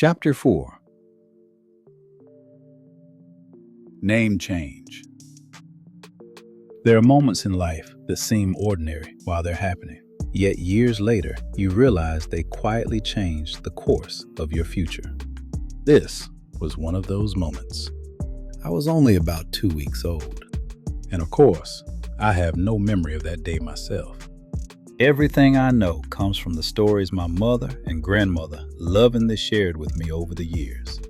Chapter 4. Name change. There are moments in life that seem ordinary while they're happening, yet years later, you realize they quietly changed the course of your future. This was one of those moments. I was only about 2 weeks old, and of course, I have no memory of that day myself. Everything I know comes from the stories my mother and grandmother lovingly shared with me over the years.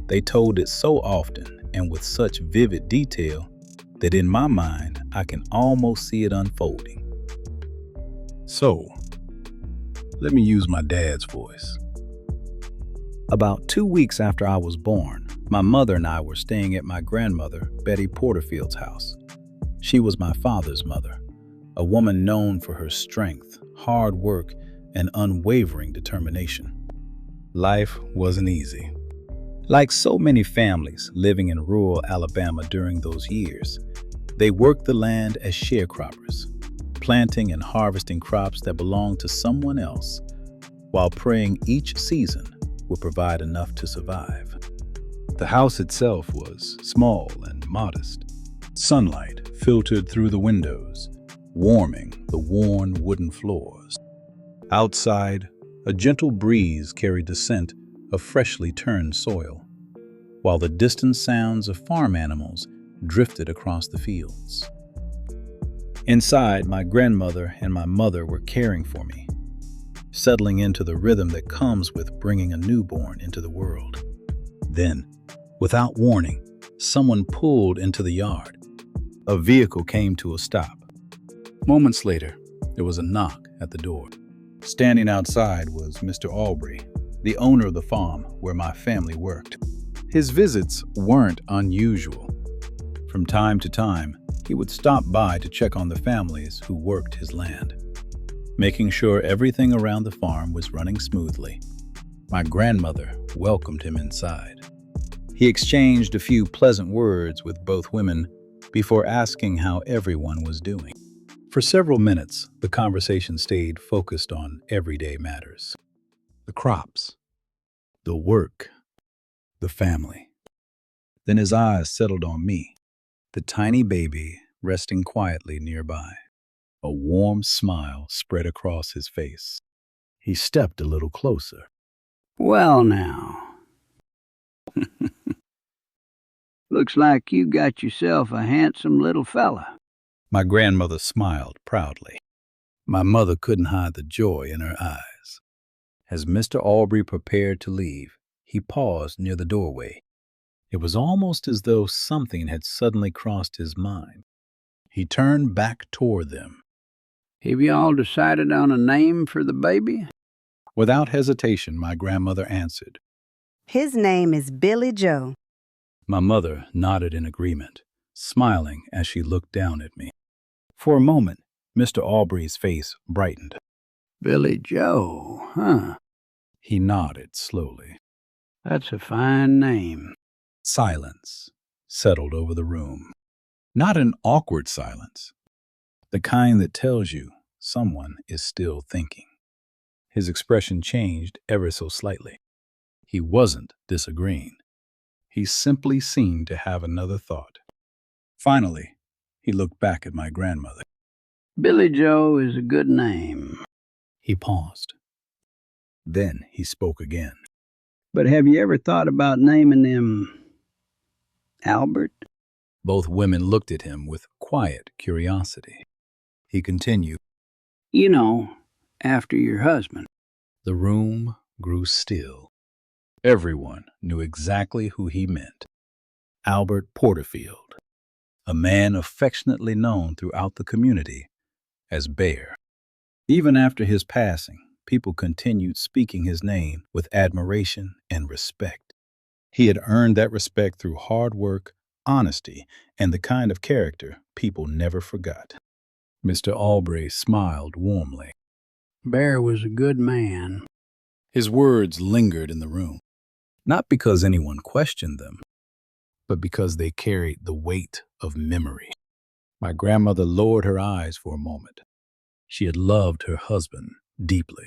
They told it so often and with such vivid detail that in my mind, I can almost see it unfolding. So, let me use my dad's voice. About 2 weeks after I was born, my mother and I were staying at my grandmother, Betty Porterfield's house. She was my father's mother, a woman known for her strength, hard work, and unwavering determination. Life wasn't easy. Like so many families living in rural Alabama during those years, they worked the land as sharecroppers, planting and harvesting crops that belonged to someone else, while praying each season would provide enough to survive. The house itself was small and modest. Sunlight filtered through the windows, warming the worn wooden floors. Outside, a gentle breeze carried the scent of freshly turned soil, while the distant sounds of farm animals drifted across the fields. Inside, my grandmother and my mother were caring for me, settling into the rhythm that comes with bringing a newborn into the world. Then, without warning, someone pulled into the yard. A vehicle came to a stop. Moments later, there was a knock at the door. Standing outside was Mr. Aubrey, the owner of the farm where my family worked. His visits weren't unusual. From time to time, he would stop by to check on the families who worked his land, making sure everything around the farm was running smoothly. My grandmother welcomed him inside. He exchanged a few pleasant words with both women before asking how everyone was doing. For several minutes, the conversation stayed focused on everyday matters. The crops, the work, the family. Then his eyes settled on me, the tiny baby resting quietly nearby. A warm smile spread across his face. He stepped a little closer. Well now, looks like you got yourself a handsome little fella. My grandmother smiled proudly. My mother couldn't hide the joy in her eyes. As Mr. Aubrey prepared to leave, he paused near the doorway. It was almost as though something had suddenly crossed his mind. He turned back toward them. Have you all decided on a name for the baby? Without hesitation, my grandmother answered. His name is Billy Joe. My mother nodded in agreement, smiling as she looked down at me. For a moment, Mr. Aubrey's face brightened. Billy Joe, huh? He nodded slowly. That's a fine name. Silence settled over the room. Not an awkward silence, the kind that tells you someone is still thinking. His expression changed ever so slightly. He wasn't disagreeing. He simply seemed to have another thought. Finally, he looked back at my grandmother. Billy Joe is a good name. He paused. Then he spoke again. But have you ever thought about naming him Albert? Both women looked at him with quiet curiosity. He continued. You know, after your husband. The room grew still. Everyone knew exactly who he meant. Albert Porterfield, a man affectionately known throughout the community as Bear. Even after his passing, people continued speaking his name with admiration and respect. He had earned that respect through hard work, honesty, and the kind of character people never forgot. Mr. Aubrey smiled warmly. Bear was a good man. His words lingered in the room, not because anyone questioned them, but because they carried the weight of memory. My grandmother lowered her eyes for a moment. She had loved her husband deeply.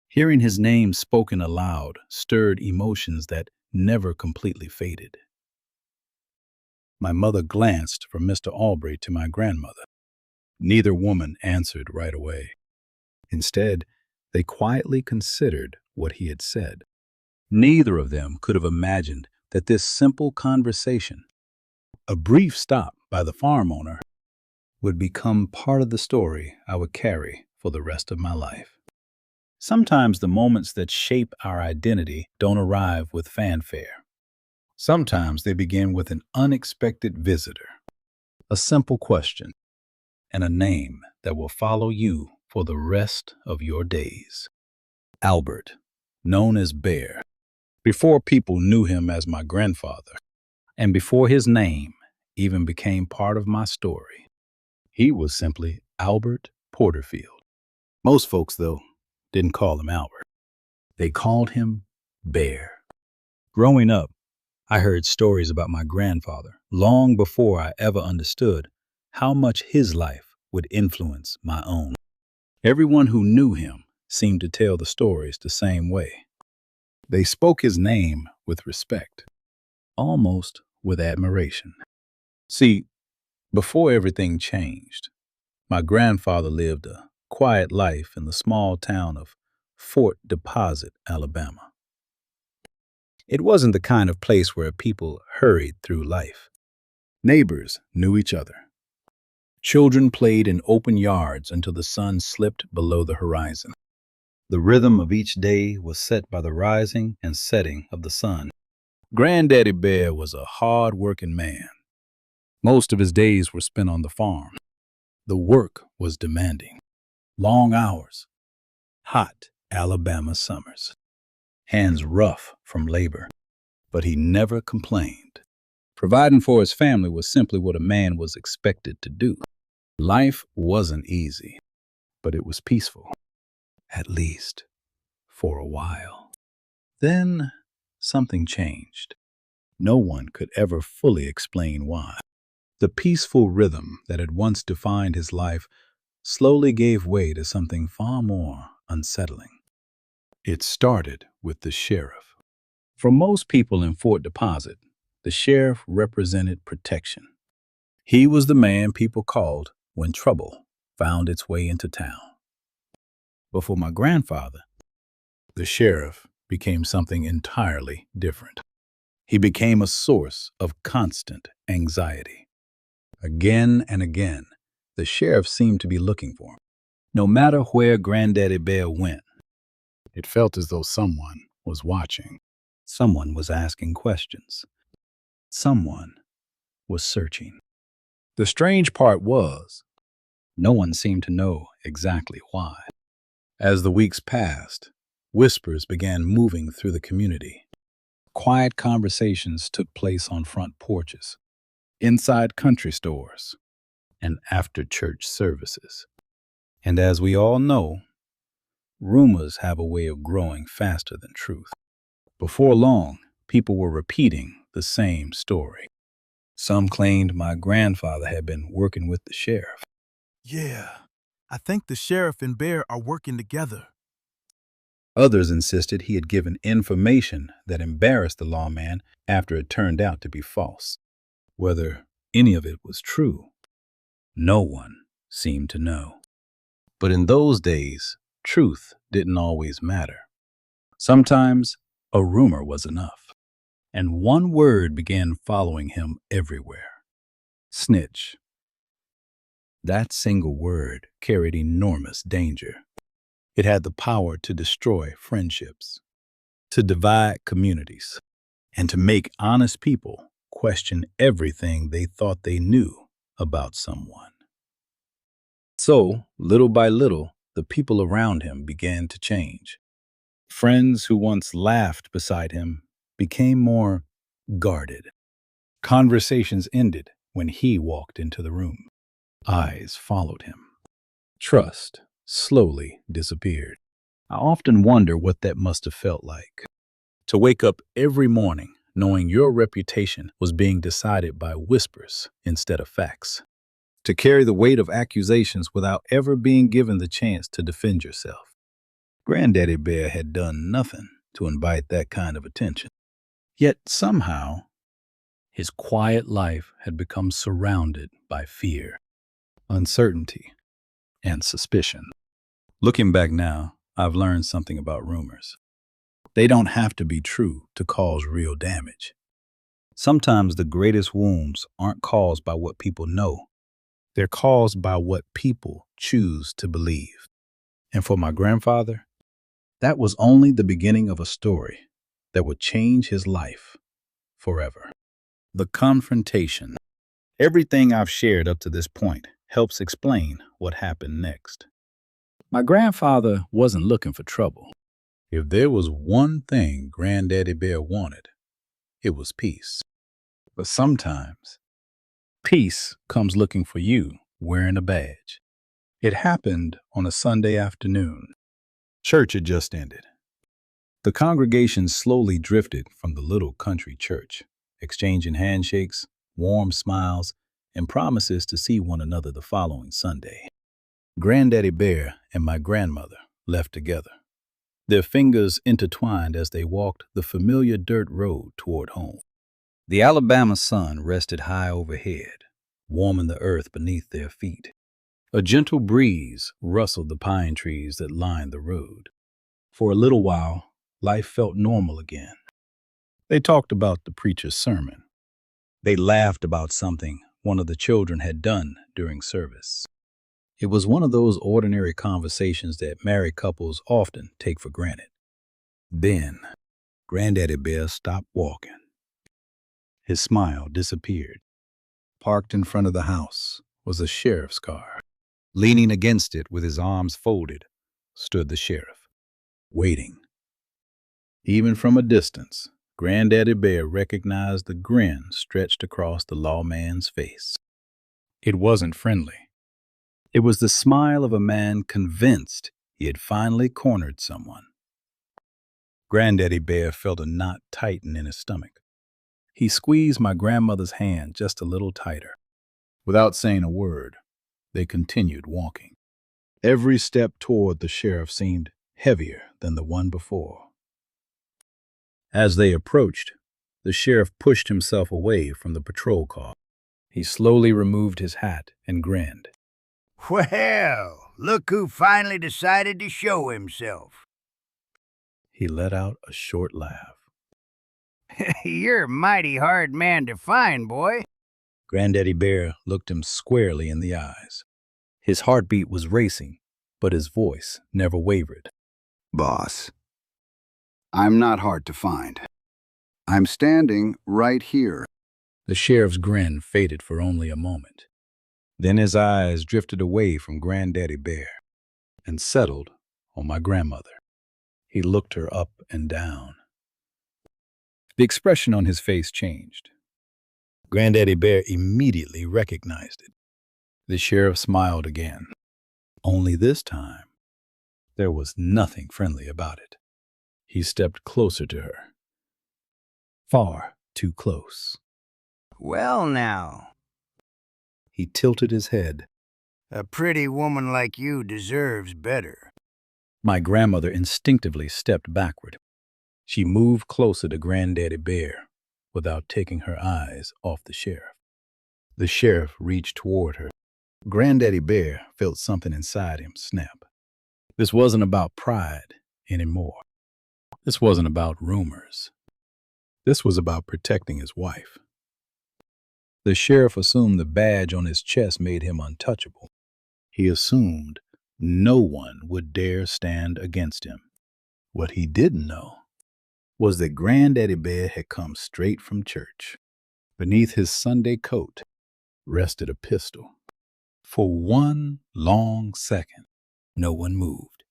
Hearing his name spoken aloud stirred emotions that never completely faded. My mother glanced from Mr. Albury to my grandmother. Neither woman answered right away. Instead, they quietly considered what he had said. Neither of them could have imagined that this simple conversation, a brief stop by the farm owner, would become part of the story I would carry for the rest of my life. Sometimes the moments that shape our identity don't arrive with fanfare. Sometimes they begin with an unexpected visitor, a simple question, and a name that will follow you for the rest of your days. Albert, known as Bear, before people knew him as my grandfather, and before his name even became part of my story, he was simply Albert Porterfield. Most folks, though, didn't call him Albert. They called him Bear. Growing up, I heard stories about my grandfather long before I ever understood how much his life would influence my own. Everyone who knew him seemed to tell the stories the same way. They spoke his name with respect, almost with admiration. See, before everything changed, my grandfather lived a quiet life in the small town of Fort Deposit, Alabama. It wasn't the kind of place where people hurried through life. Neighbors knew each other. Children played in open yards until the sun slipped below the horizon. The rhythm of each day was set by the rising and setting of the sun. Granddaddy Bear was a hard-working man. Most of his days were spent on the farm. The work was demanding. Long hours, hot Alabama summers, hands rough from labor, but he never complained. Providing for his family was simply what a man was expected to do. Life wasn't easy, but it was peaceful, at least for a while. Then something changed. No one could ever fully explain why. The peaceful rhythm that had once defined his life slowly gave way to something far more unsettling. It started with the sheriff. For most people in Fort Deposit, the sheriff represented protection. He was the man people called when trouble found its way into town. But for my grandfather, the sheriff became something entirely different. He became a source of constant anxiety. Again and again, the sheriff seemed to be looking for him. No matter where Granddaddy Bear went, it felt as though someone was watching. Someone was asking questions. Someone was searching. The strange part was, no one seemed to know exactly why. As the weeks passed, whispers began moving through the community. Quiet conversations took place on front porches, inside country stores, and after church services. And as we all know, rumors have a way of growing faster than truth. Before long, people were repeating the same story. Some claimed my grandfather had been working with the sheriff. Yeah, I think the sheriff and Bear are working together. Others insisted he had given information that embarrassed the lawman after it turned out to be false. Whether any of it was true, no one seemed to know. But in those days, truth didn't always matter. Sometimes a rumor was enough, and one word began following him everywhere: snitch. That single word carried enormous danger. It had the power to destroy friendships, to divide communities, and to make honest people question everything they thought they knew about someone. So, little by little, the people around him began to change. Friends who once laughed beside him became more guarded. Conversations ended when he walked into the room. Eyes followed him. Trust slowly disappeared. I often wonder what that must have felt like. To wake up every morning knowing your reputation was being decided by whispers instead of facts. To carry the weight of accusations without ever being given the chance to defend yourself. Granddaddy Bear had done nothing to invite that kind of attention. Yet somehow, his quiet life had become surrounded by fear, uncertainty, and suspicion. Looking back now, I've learned something about rumors. They don't have to be true to cause real damage. Sometimes the greatest wounds aren't caused by what people know. They're caused by what people choose to believe. And for my grandfather, that was only the beginning of a story that would change his life forever. The confrontation. Everything I've shared up to this point helps explain what happened next. My grandfather wasn't looking for trouble. If there was one thing Granddaddy Bear wanted, it was peace. But sometimes, peace comes looking for you wearing a badge. It happened on a Sunday afternoon. Church had just ended. The congregation slowly drifted from the little country church, exchanging handshakes, warm smiles, and promises to see one another the following Sunday. Granddaddy Bear and my grandmother left together, their fingers intertwined as they walked the familiar dirt road toward home. The Alabama sun rested high overhead, warming the earth beneath their feet. A gentle breeze rustled the pine trees that lined the road. For a little while, life felt normal again. They talked about the preacher's sermon. They laughed about something one of the children had done during service. It was one of those ordinary conversations that married couples often take for granted. Then, Granddaddy Bear stopped walking. His smile disappeared. Parked in front of the house was a sheriff's car. Leaning against it with his arms folded stood the sheriff, waiting. Even from a distance, Granddaddy Bear recognized the grin stretched across the lawman's face. It wasn't friendly. It was the smile of a man convinced he had finally cornered someone. Granddaddy Bear felt a knot tighten in his stomach. He squeezed my grandmother's hand just a little tighter. Without saying a word, they continued walking. Every step toward the sheriff seemed heavier than the one before. As they approached, the sheriff pushed himself away from the patrol car. He slowly removed his hat and grinned. Well, look who finally decided to show himself. He let out a short laugh. You're a mighty hard man to find, boy. Granddaddy Bear looked him squarely in the eyes. His heartbeat was racing, but his voice never wavered. Boss, I'm not hard to find. I'm standing right here. The sheriff's grin faded for only a moment. Then his eyes drifted away from Granddaddy Bear and settled on my grandmother. He looked her up and down. The expression on his face changed. Granddaddy Bear immediately recognized it. The sheriff smiled again. Only this time, there was nothing friendly about it. He stepped closer to her. Far too close. Well now, He tilted his head. a pretty woman like you deserves better. My grandmother instinctively stepped backward. She moved closer to Granddaddy Bear without taking her eyes off the sheriff. The sheriff reached toward her. Granddaddy Bear felt something inside him snap. This wasn't about pride anymore. This wasn't about rumors. This was about protecting his wife. The sheriff assumed the badge on his chest made him untouchable. He assumed no one would dare stand against him. What he didn't know was that Granddaddy Bear had come straight from church. Beneath his Sunday coat rested a pistol. For one long second, no one moved.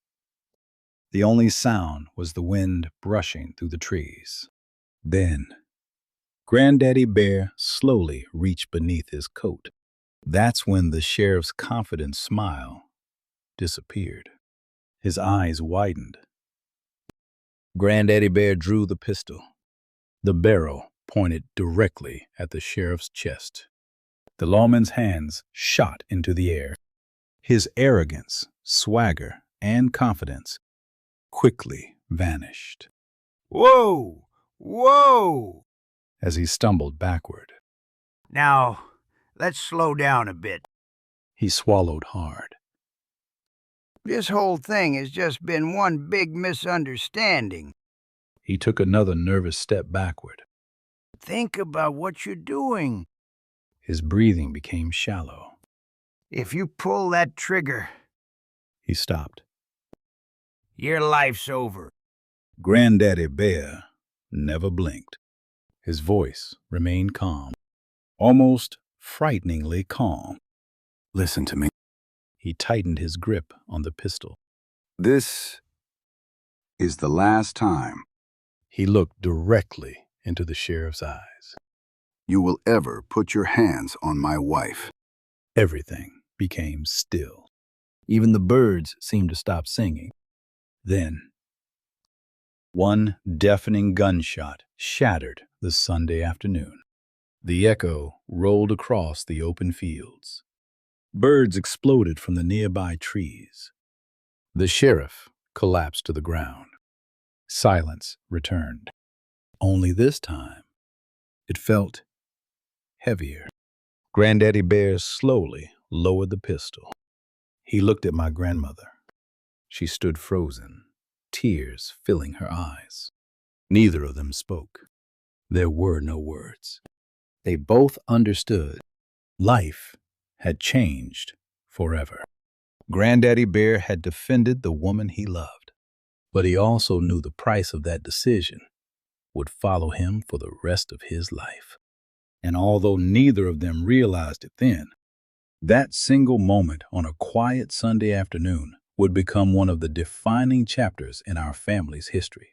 The only sound was the wind brushing through the trees. Then, Granddaddy Bear slowly reached beneath his coat. That's when the sheriff's confident smile disappeared. His eyes widened. Granddaddy Bear drew the pistol. The barrel pointed directly at the sheriff's chest. The lawman's hands shot into the air. His arrogance, swagger, and confidence quickly vanished. Whoa! Whoa! As he stumbled backward, Now, let's slow down a bit. he swallowed hard. This whole thing has just been one big misunderstanding. He took another nervous step backward. Think about what you're doing. His breathing became shallow. If you pull that trigger, He stopped. your life's over. Granddaddy Bear never blinked. His voice remained calm, almost frighteningly calm. Listen to me. He tightened his grip on the pistol. This is the last time He looked directly into the sheriff's eyes. you will ever put your hands on my wife. Everything became still. Even the birds seemed to stop singing. Then, one deafening gunshot shattered the Sunday afternoon. The echo rolled across the open fields. Birds exploded from the nearby trees. The sheriff collapsed to the ground. Silence returned. Only this time, it felt heavier. Granddaddy Bear slowly lowered the pistol. He looked at my grandmother. She stood frozen, tears filling her eyes. Neither of them spoke. There were no words. They both understood. Life had changed forever. Granddaddy Bear had defended the woman he loved, but he also knew the price of that decision would follow him for the rest of his life. And although neither of them realized it then, that single moment on a quiet Sunday afternoon would become one of the defining chapters in our family's history.